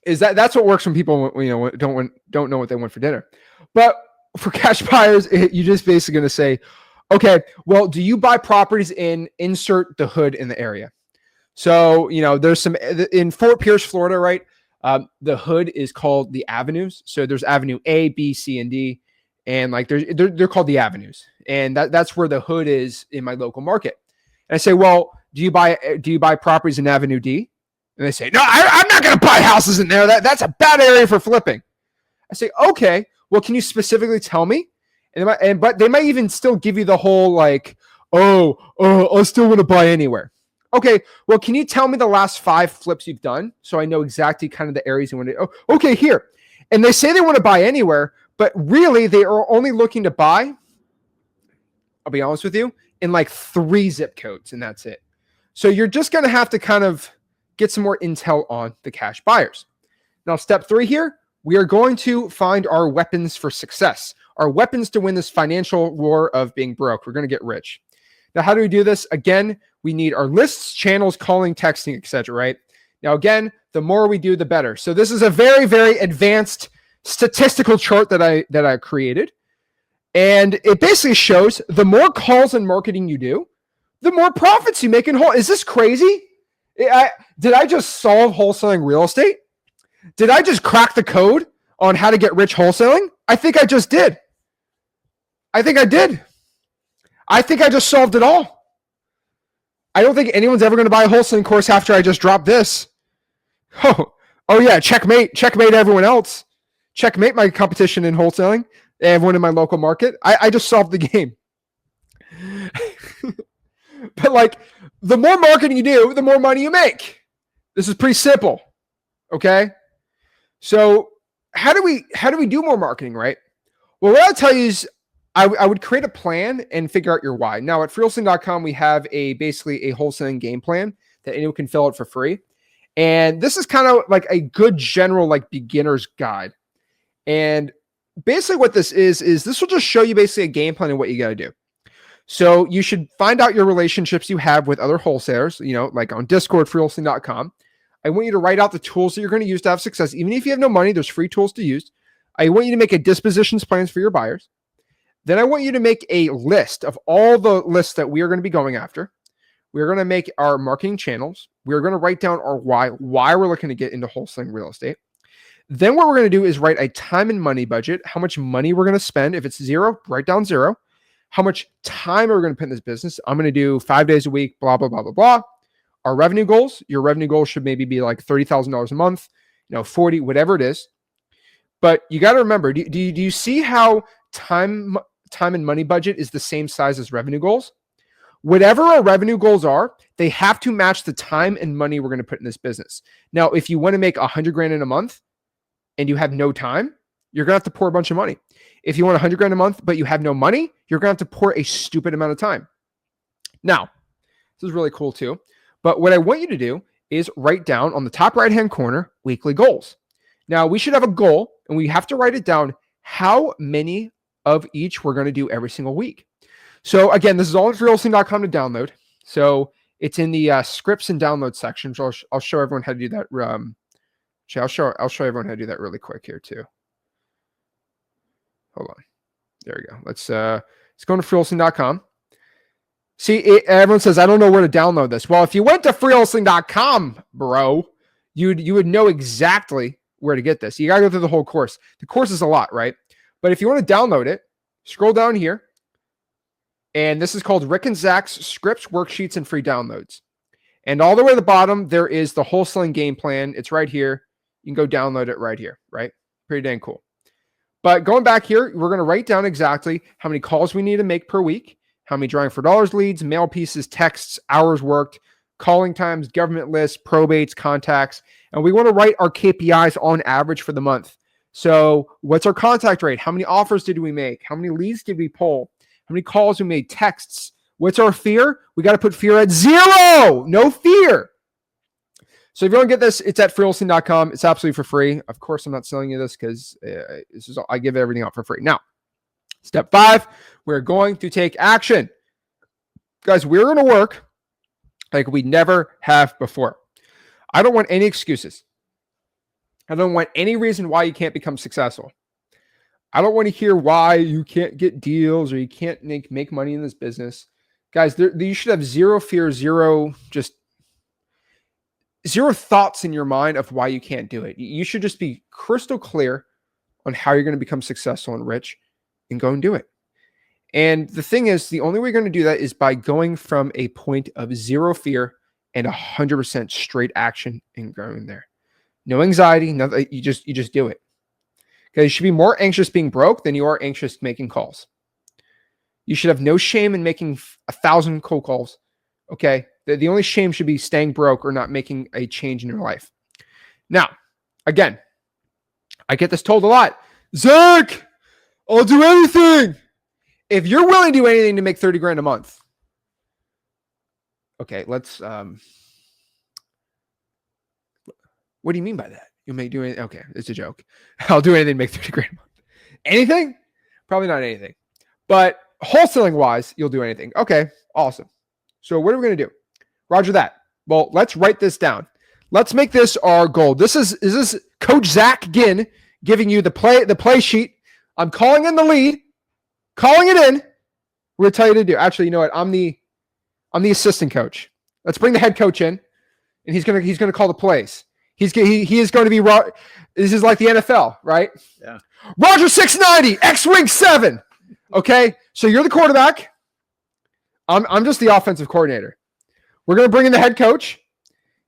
is that's what works when people don't know what they want for dinner. But for cash buyers, you're just basically going to say, okay, well, do you buy properties in insert the hood in the area? So, there's some in Fort Pierce, Florida, right? The hood is called the avenues. So there's Avenue A, B, C, and D, and like they're called the avenues, and that's where the hood is in my local market. And I say, well, do you buy properties in Avenue D? And they say, no, I'm not going to buy houses in there. That's a bad area for flipping. I say, okay, well, can you specifically tell me? But they might even still give you the whole like, oh, I still want to buy anywhere. Okay, well, can you tell me the last 5 flips you've done so I know exactly kind of the areas you want to? Oh, okay, here. And they say they want to buy anywhere, but really they are only looking to buy, I'll be honest with you, in like 3 zip codes, and that's it. So you're just going to have to kind of get some more intel on the cash buyers. Now, step 3 here, we are going to find our weapons for success, our weapons to win this financial war of being broke. We're going to get rich. Now, how do we do this? Again, we need our lists, channels, calling, texting, etc. Right? Now, again, the more we do, the better. So this is a very, very advanced statistical chart that I created. And it basically shows the more calls and marketing you do, the more profits you make in whole. Is this crazy? Did I just solve wholesaling real estate? Did I just crack the code on how to get rich wholesaling? I think I just did. I think I did. I think I just solved it all. I don't think anyone's ever going to buy a wholesaling course after I just dropped this. Oh yeah, checkmate everyone else. Checkmate my competition in wholesaling. Everyone in my local market. I just solved the game. But like, the more marketing you do, the more money you make. This is pretty simple. Okay? So how do we do more marketing, right? Well, what I'll tell you is I would create a plan and figure out your why. Now at freewholesaling.com, we have basically a wholesaling game plan that anyone can fill out for free. And this is kind of like a good general like beginner's guide. And basically what this is this will just show you basically a game plan and what you got to do. So you should find out your relationships you have with other wholesalers, like on Discord, freewholesaling.com. I want you to write out the tools that you're going to use to have success. Even if you have no money, there's free tools to use. I want you to make a dispositions plans for your buyers. Then I want you to make a list of all the lists that we are going to be going after. We're going to make our marketing channels. We're going to write down our why we're looking to get into wholesaling real estate. Then what we're going to do is write a time and money budget, how much money we're going to spend. If it's 0, write down 0. How much time are we going to put in this business? I'm going to do 5 days a week, blah, blah, blah, blah, blah. Our revenue goals, your revenue goals should maybe be like $30,000 a month, 40, whatever it is. But you got to remember, do you see how time and money budget is the same size as revenue goals? Whatever our revenue goals are, they have to match the time and money we're going to put in this business. Now, if you want to make $100,000 in a month and you have no time, you're going to have to pour a bunch of money. If you want $100,000 a month, but you have no money, you're going to have to pour a stupid amount of time. Now, this is really cool too. But what I want you to do is write down on the top right-hand corner, weekly goals. Now, we should have a goal, and we have to write it down how many of each we're going to do every single week. So again, this is all at freewholesaling.com to download. So it's in the scripts and download section. So I'll show everyone how to do that. I'll show everyone how to do that really quick here too. Hold on. There we go. Let's go to freewholesaling.com. See, everyone says, I don't know where to download this. Well, if you went to freewholesaling.com, bro, you would know exactly where to get this. You got to go through the whole course. The course is a lot, right? But if you want to download it, scroll down here. And this is called Rick and Zach's Scripts, Worksheets, and Free Downloads. And all the way to the bottom, there is the wholesaling game plan. It's right here. You can go download it right here, right? Pretty dang cool. But going back here, we're going to write down exactly how many calls we need to make per week, how many drawing for dollars leads, mail pieces, texts, hours worked, calling times, government lists, probates, contacts. And we want to write our KPIs on average for the month. So what's our contact rate? How many offers did we make? How many leads did we pull? How many calls we made? Texts. What's our fear? We got to put fear at 0. No fear. So if you want to get this, it's at freewholesaling.com. It's absolutely for free. Of course, I'm not selling you this because I give everything out for free. Now, step 5, we're going to take action. Guys, we're going to work like we never have before. I don't want any excuses. I don't want any reason why you can't become successful. I don't want to hear why you can't get deals or you can't make money in this business. Guys, you should have zero fear, zero thoughts in your mind of why you can't do it. You should just be crystal clear on how you're going to become successful and rich and go and do it. And the thing is, the only way you're going to do that is by going from a point of zero fear and 100% straight action and going there. No anxiety, nothing. You just do it. Okay, you should be more anxious being broke than you are anxious making calls. You should have no shame in making 1,000 cold calls. Okay, the only shame should be staying broke or not making a change in your life. Now, again, I get this told a lot. Zach, I'll do anything. If you're willing to do anything to make 30 grand a month, okay, let's. What do you mean by that? You may do anything. Okay, it's a joke. I'll do anything to make 30 grand a month. Anything? Probably not anything. But wholesaling wise, you'll do anything. Okay, awesome. So what are we going to do? Roger that. Well, let's write this down. Let's make this our goal. Is this Coach Zach Ginn giving you the play sheet? I'm calling in the lead, calling it in. We're going to tell you to do. Actually, you know what? I'm the assistant coach. Let's bring the head coach in, and he's gonna call the plays. He is going to be. This is like the NFL, right?
Yeah.
Roger 690, X-Wing 7. Okay, so you're the quarterback. I'm just the offensive coordinator. We're going to bring in the head coach,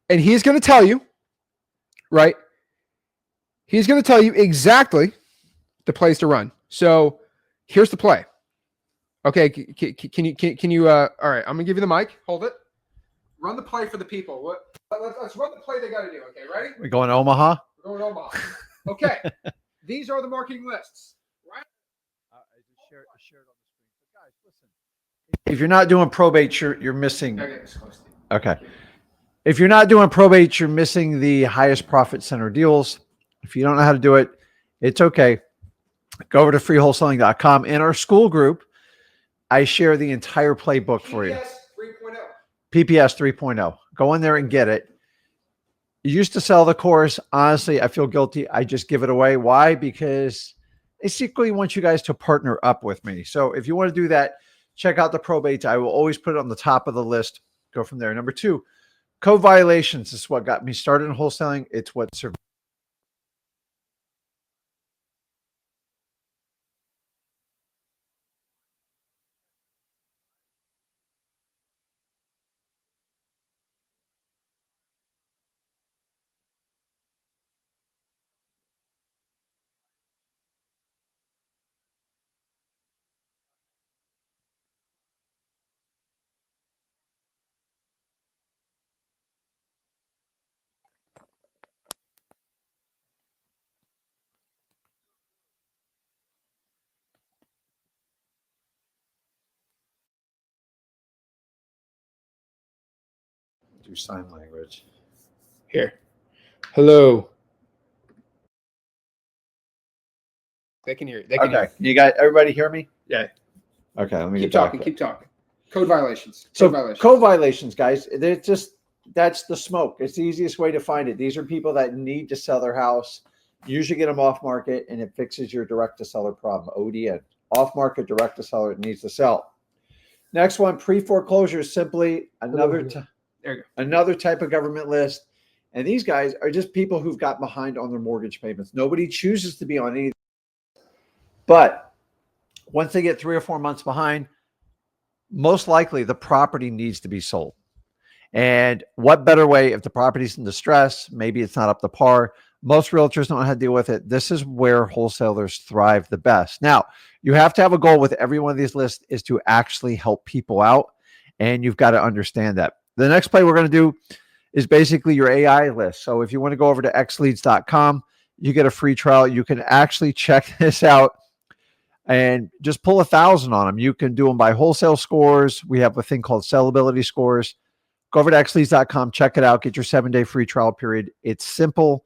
and he's going to tell you, right? He's going to tell you exactly the plays to run. So here's the play. Okay, can you? All right, I'm going to give you the mic. Hold it. Run the play for the people. Let's run the play they got to do. Okay, ready?
We're going to Omaha?
We're going to Omaha. Okay, these are the marketing lists, right?
I just share it on the screen. But guys, listen. If you're not doing probate, you're missing. Okay. If you're not doing probate, you're missing the highest profit center deals. If you don't know how to do it, it's okay. Go over to freewholesaling.com. In our school group, I share the entire playbook for you. PPS 3.0. Go in there and get it. You used to sell the course. Honestly, I feel guilty. I just give it away. Why? Because I secretly want you guys to partner up with me. So if you want to do that, check out the probates. I will always put it on the top of the list. Go from there. Number 2, code violations is what got me started in wholesaling. It's what survived. Do sign language.
Here. Hello. They can hear you.
Okay. You got everybody hear me?
Yeah.
Okay. Let me
Keep talking. Code violations.
Code violations, guys. That's the smoke. It's the easiest way to find it. These are people that need to sell their house. You usually get them off market, and it fixes your direct to seller problem. ODN. Off market, direct to seller. It needs to sell. Next one, pre foreclosure is simply another type of government list. And these guys are just people who've got behind on their mortgage payments. Nobody chooses to be on any. But once they get 3 or 4 months behind, most likely the property needs to be sold. And what better way if the property's in distress, maybe it's not up to par. Most realtors don't know how to deal with it. This is where wholesalers thrive the best. Now, you have to have a goal with every one of these lists is to actually help people out. And you've got to understand that. The next play we're going to do is basically your AI list. So if you want to go over to xleads.com, you get a free trial. You can actually check this out and just pull 1,000 on them. You can do them by wholesale scores. We have a thing called sellability scores. Go over to xleads.com, check it out, get your 7-day free trial period. It's simple,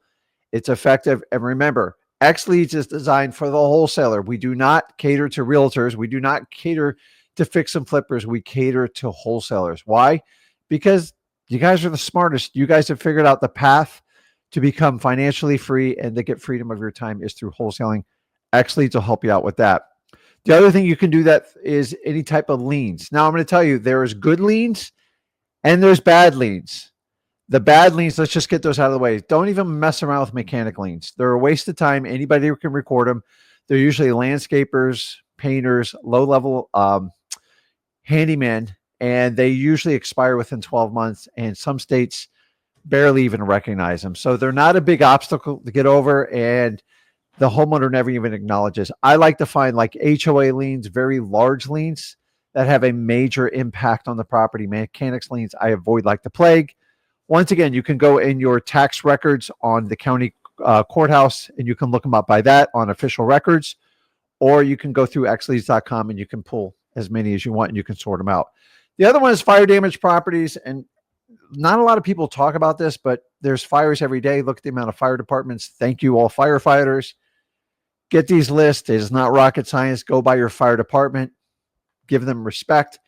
it's effective. And remember, XLeads is designed for the wholesaler. We do not cater to realtors. We do not cater to fix and flippers. We cater to wholesalers. Why? Because you guys are the smartest. You guys have figured out the path to become financially free and to get freedom of your time is through wholesaling. XLeads will help you out with that. The other thing you can do that is any type of liens. Now, I'm going to tell you, there's good liens and there's bad liens. The bad liens, let's just get those out of the way. Don't even mess around with mechanic liens. They're a waste of time. Anybody can record them. They're usually landscapers, painters, low-level handymen, and they usually expire within 12 months, and some states barely even recognize them. So they're not a big obstacle to get over, and the homeowner never even acknowledges. I like to find like HOA liens, very large liens that have a major impact on the property. Mechanics liens I avoid like the plague. Once again, you can go in your tax records on the county courthouse, and you can look them up by that on official records, or you can go through xleads.com and you can pull as many as you want and you can sort them out. The other one is fire damage properties, and not a lot of people talk about this, but there's fires every day. Look at the amount of fire departments. Thank you, all firefighters. Get these lists. It is not rocket science. Go by your fire department. Give them respect.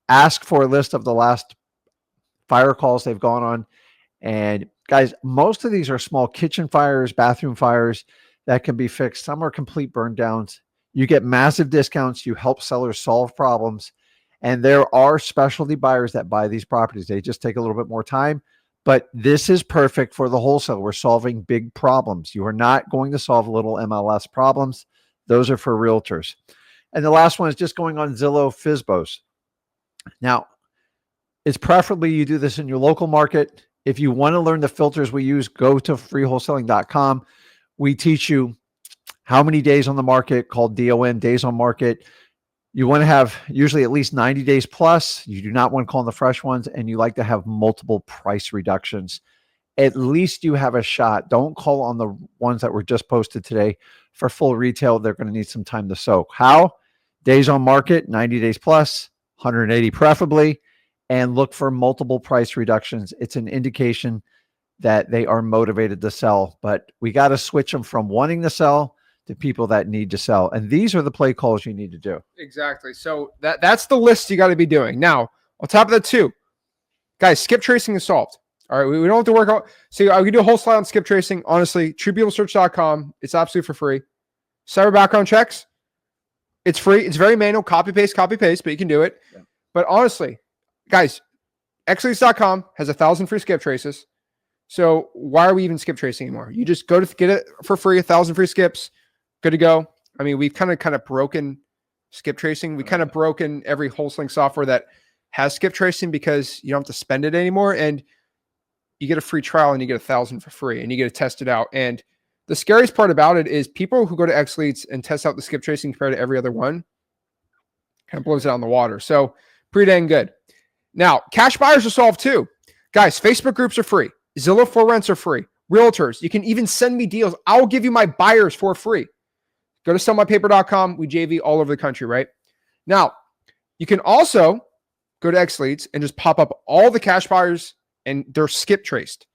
Ask for a list of the last fire calls they've gone on. And guys, most of these are small kitchen fires, bathroom fires that can be fixed. Some are complete burn downs. You get massive discounts. You help sellers solve problems. And there are specialty buyers that buy these properties. They just take a little bit more time. But this is perfect for the wholesale. We're solving big problems. You are not going to solve little MLS problems. Those are for realtors. And the last one is just going on Zillow FSBOs. Now, it's preferably you do this in your local market. If you want to learn the filters we use, go to freewholesaling.com. We teach you how many days on the market, called DON, days on market. You want to have usually at least 90 days plus. You do not want to call in the fresh ones, and you like to have multiple price reductions. At least you have a shot. Don't call on the ones that were just posted today for full retail. They're going to need some time to soak. How? Days on market, 90 days plus, 180 preferably, and look for multiple price reductions. It's an indication that they are motivated to sell, but we got to switch them from wanting to sell to people that need to sell. And these are the play calls you need to do.
Exactly. So that's the list you got to be doing. Now, on top of that too, guys, skip tracing is solved. All right. We don't have to work out. So I can do a whole slide on skip tracing. Honestly, truepeoplesearch.com. It's absolutely for free. Cyber background checks. It's free. It's very manual. Copy, paste, but you can do it. Yeah. But honestly, guys, xleads.com has 1,000 free skip traces. So why are we even skip tracing anymore? You just go to get it for free, 1,000 free skips. Good to go. I mean, we've kind of broken skip tracing. We kind of broken every wholesaling software that has skip tracing because you don't have to spend it anymore. And you get a free trial and you get 1,000 for free and you get to test it out. And the scariest part about it is people who go to XLeads and test out the skip tracing compared to every other one kind of blows it out in the water. So pretty dang good. Now, cash buyers are solved too. Guys, Facebook groups are free. Zillow for rents are free. Realtors, you can even send me deals. I'll give you my buyers for free. Go to sellmypaper.com. We JV all over the country, right? Now, you can also go to XLeads and just pop up all the cash buyers and they're skip traced.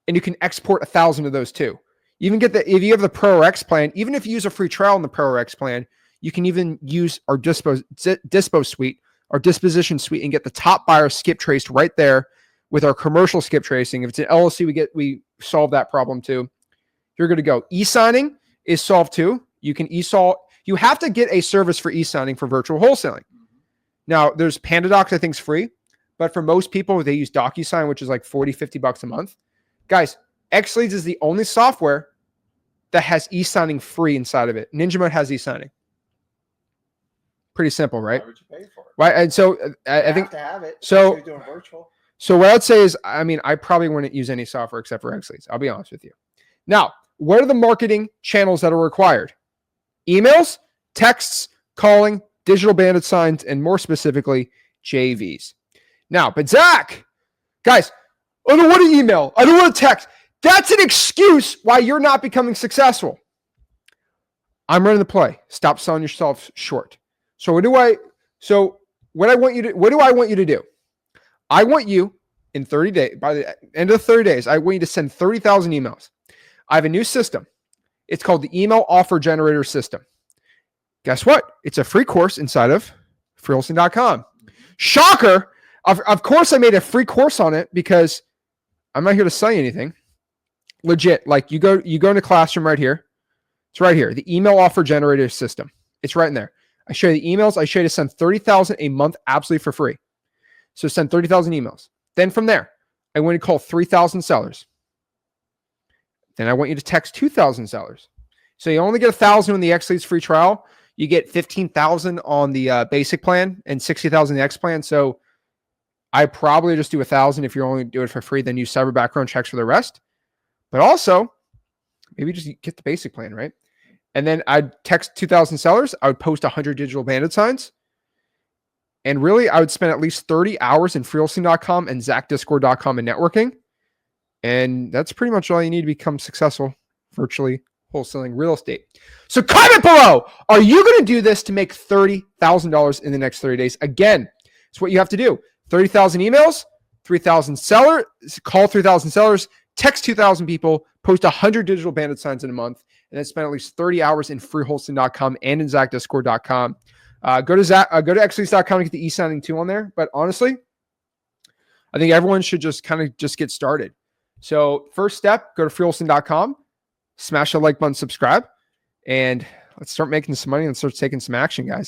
And you can export 1,000 of those too. You even get if you have the Pro X plan, even if you use a free trial in the Pro X plan, you can even use our Dispo suite, our disposition suite, and get the top buyer skip traced right there with our commercial skip tracing. If it's an LLC, we solve that problem too. You're good to go. E-signing is solved too. You can you have to get a service for e-signing for virtual wholesaling. Now, there's PandaDocs, I think is free, but for most people, they use DocuSign, which is like $40, $50 a month. Guys, XLeads is the only software that has e-signing free inside of it. Ninja Mode has e-signing. Pretty simple, right? Why would you pay for it? Right, and so I think
to have it.
So
doing virtual.
So what I'd say is, I mean, I probably wouldn't use any software except for XLeads. I'll be honest with you. Now, what are the marketing channels that are required? Emails, texts, calling, digital bandit signs, and more specifically, JVs. Now, but Zach, guys, I don't want to email. I don't want to text. That's an excuse why you're not becoming successful. I'm running the play. Stop selling yourself short. So what do I want you to do? I want you in 30 days, by the end of 30 days, I want you to send 30,000 emails. I have a new system. It's called the Email Offer Generator System. Guess what? It's a free course inside of freewholesaling.com. Shocker. Of course, I made a free course on it because I'm not here to sell you anything. Legit. Like you go into Classroom right here. It's right here. The Email Offer Generator System. It's right in there. I show you the emails. I show you to send 30,000 a month absolutely for free. So send 30,000 emails. Then from there, I want you to call 3,000 sellers. Then I want you to text 2,000 sellers. So you only get 1,000 on the X Leads free trial. You get 15,000 on the basic plan and 60,000 on the X plan. So I probably just do 1,000 if you're only doing it for free, then use cyber background checks for the rest. But also, maybe just get the basic plan, right? And then I'd text 2,000 sellers. I would post 100 digital bandit signs. And really, I would spend at least 30 hours in freewholesaling.com and ZachDiscord.com and networking. And that's pretty much all you need to become successful virtually wholesaling real estate. So comment below. Are you going to do this to make $30,000 in the next 30 days? Again, it's what you have to do. 30,000 emails, 3,000 sellers, call 3,000 sellers, text 2,000 people, post 100 digital bandit signs in a month, and then spend at least 30 hours in freewholesaling.com and in ZachDiscord.com. Go to xleads.com to get the e-signing too on there. But honestly, I think everyone should just get started. So first step, go to freewholesaling.com, smash the like button, subscribe, and let's start making some money and start taking some action, guys.